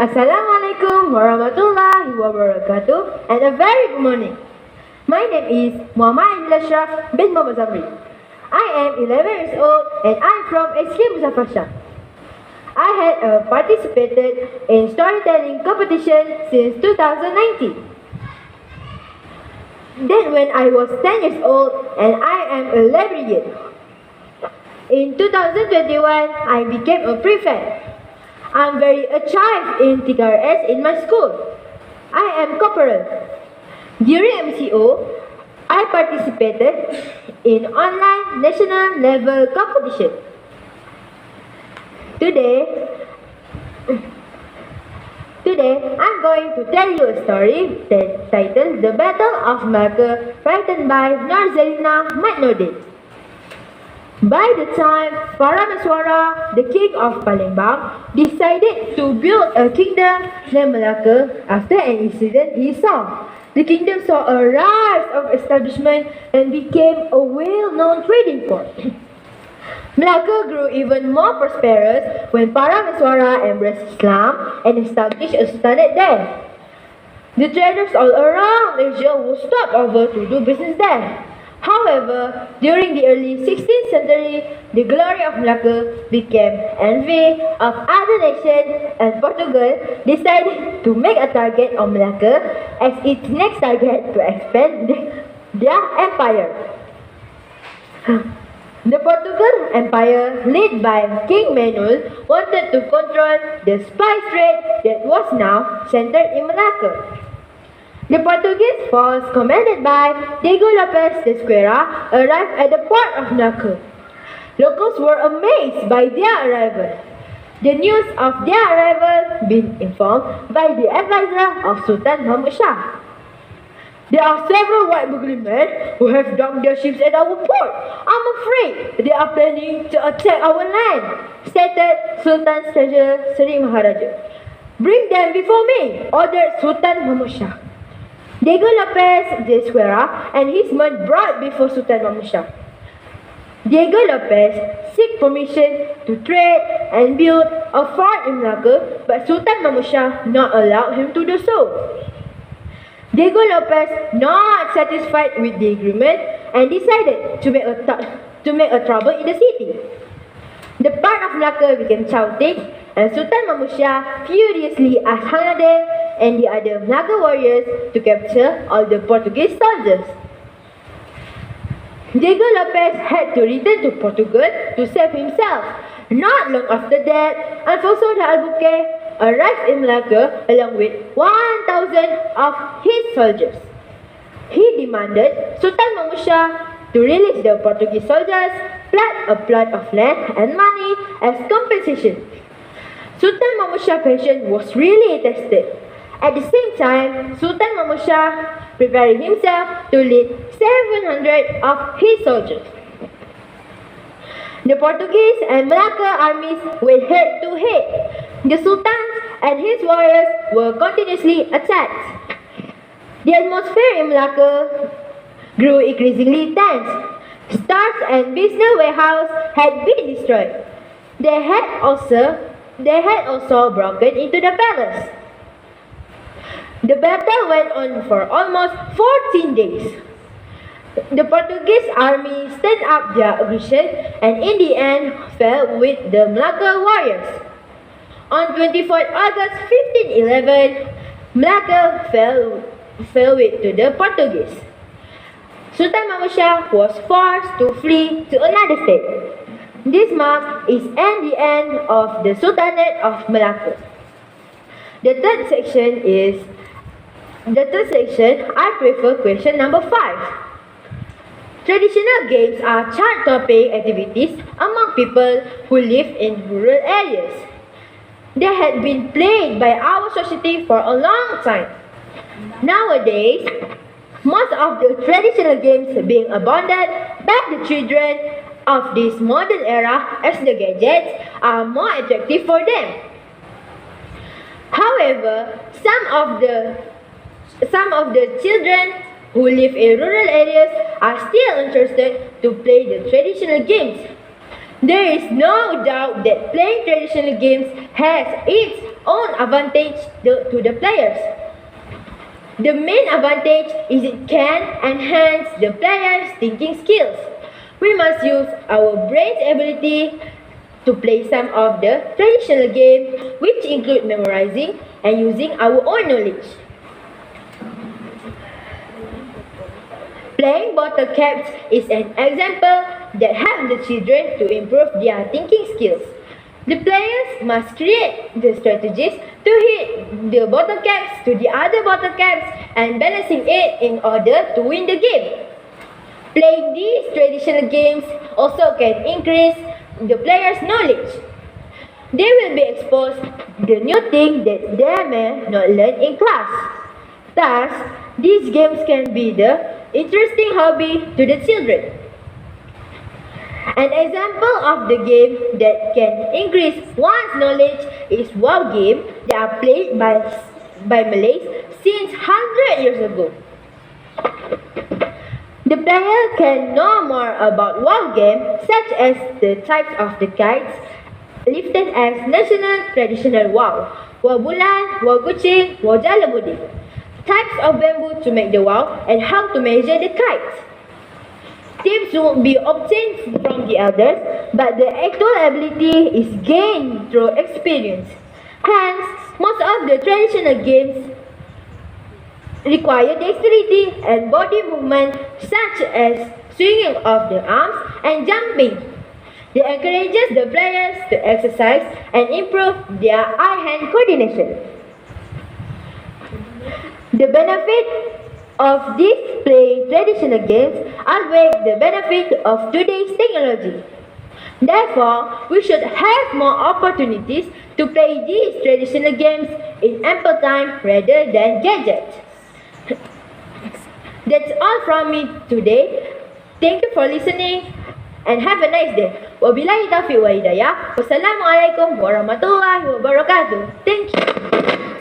Assalamualaikum warahmatullahi wabarakatuh and a very good morning. My name is ASYRAF bin ZAMRI. I am 11 years old and I am from SK Muzaffar Syah. I had participated in storytelling competition since 2019. Then when I was 10 years old and I am a librarian. In 2021, I became a prefect. I'm very achieved in TRS in my school. I am corporal. During MCO, I participated in online national level competition. Today, I'm going to tell you a story titled The Battle of Malacca, written by Norzalina Matnodin. By the time Parameswara, the king of Palembang, decided to build a kingdom named Malacca after an incident he saw. The kingdom saw a rise of establishment and became a well-known trading port. Malacca grew even more prosperous when Parameswara embraced Islam and established a sultanate there. The traders all around Asia would stop over to do business there. However, during the early 16th century, the glory of Malacca became envy of other nations, and Portugal decided to make a target on Malacca as its next target to expand their empire. The Portugal Empire, led by King Manuel, wanted to control the spice trade that was now centered in Malacca. The Portuguese force, commanded by Diego Lopes de Esquerra, arrived at the port of Malacca. Locals were amazed by their arrival. The news of their arrival being informed by the advisor of Sultan Mahmud Shah. There are several white men who have docked their ships at our port. I'm afraid they are planning to attack our land, stated Sultan's treasurer Seri Maharaja. Bring them before me, ordered Sultan Mahmud Shah. Diego Lopes de Esquerra and his men brought before Sultan Mahmud Shah. Diego Lopes sought permission to trade and build a fort in Malacca, but Sultan Mahmud Shah not allowed him to do so. Diego Lopes, not satisfied with the agreement, and decided to make a trouble in the city. The part of Malacca became chaotic, and Sultan Mahmud Shah furiously asked Hanade and the other Malacca warriors to capture all the Portuguese soldiers. Diego Lopes had to return to Portugal to save himself. Not long after that, Alfonso de Albuquerque arrived in Malacca along with 1,000 of his soldiers. He demanded Sultan Mahmud Shah to release the Portuguese soldiers, plus a plot of land and money as compensation. Sultan Mahmud Shah's patience was really tested. At the same time, Sultan Mahmud Shah prepared himself to lead 700 of his soldiers. The Portuguese and Malacca armies went head to head. The Sultan and his warriors were continuously attacked. The atmosphere in Malacca grew increasingly tense. Stores and business warehouses had been destroyed. They had also broken into the palace. The battle went on for almost 14 days. The Portuguese army stepped up their aggression and in the end fell with the Malacca warriors. On 24th August 1511, Malacca fell with to the Portuguese. Sultan Mahmud Shah was forced to flee to another state. This marks the end of the Sultanate of Malacca. The third section, I prefer question number 5. Traditional games are child topic activities among people who live in rural areas. They had been played by our society for a long time. Nowadays, most of the traditional games are being abandoned by the children of this modern era as the gadgets are more attractive for them. However, some of the children who live in rural areas are still interested to play the traditional games. There is no doubt that playing traditional games has its own advantage to the players. The main advantage is it can enhance the players' thinking skills. We must use our brain's ability to play some of the traditional games, which include memorizing and using our own knowledge. Playing bottle caps is an example that helps the children to improve their thinking skills. The players must create the strategies to hit the bottle caps to the other bottle caps and balancing it in order to win the game. Playing these traditional games also can increase the players' knowledge. They will be exposed to the new things that they may not learn in class. Thus, these games can be the interesting hobby to the children. An example of the game that can increase one's knowledge is WoW game that are played by Malays since 100 years ago. The player can know more about WoW game such as the types of the kites listed as national traditional WoW, WoW Bulan, WoW Kucing, WoW Jalamudi, types of bamboo to make the WoW, and how to measure the kites. Tips won't be obtained from the elders, but the actual ability is gained through experience. Hence, most of the traditional games require dexterity and body movement such as swinging of the arms and jumping. It encourages the players to exercise and improve their eye-hand coordination. The benefit of these playing traditional games outweigh the benefit of today's technology. Therefore, we should have more opportunities to play these traditional games in ample time rather than gadgets. That's all from me today. Thank you for listening and have a nice day. Wabillahi taufiq wa hidayah. Wassalamualaikum warahmatullahi wabarakatuh. Thank you.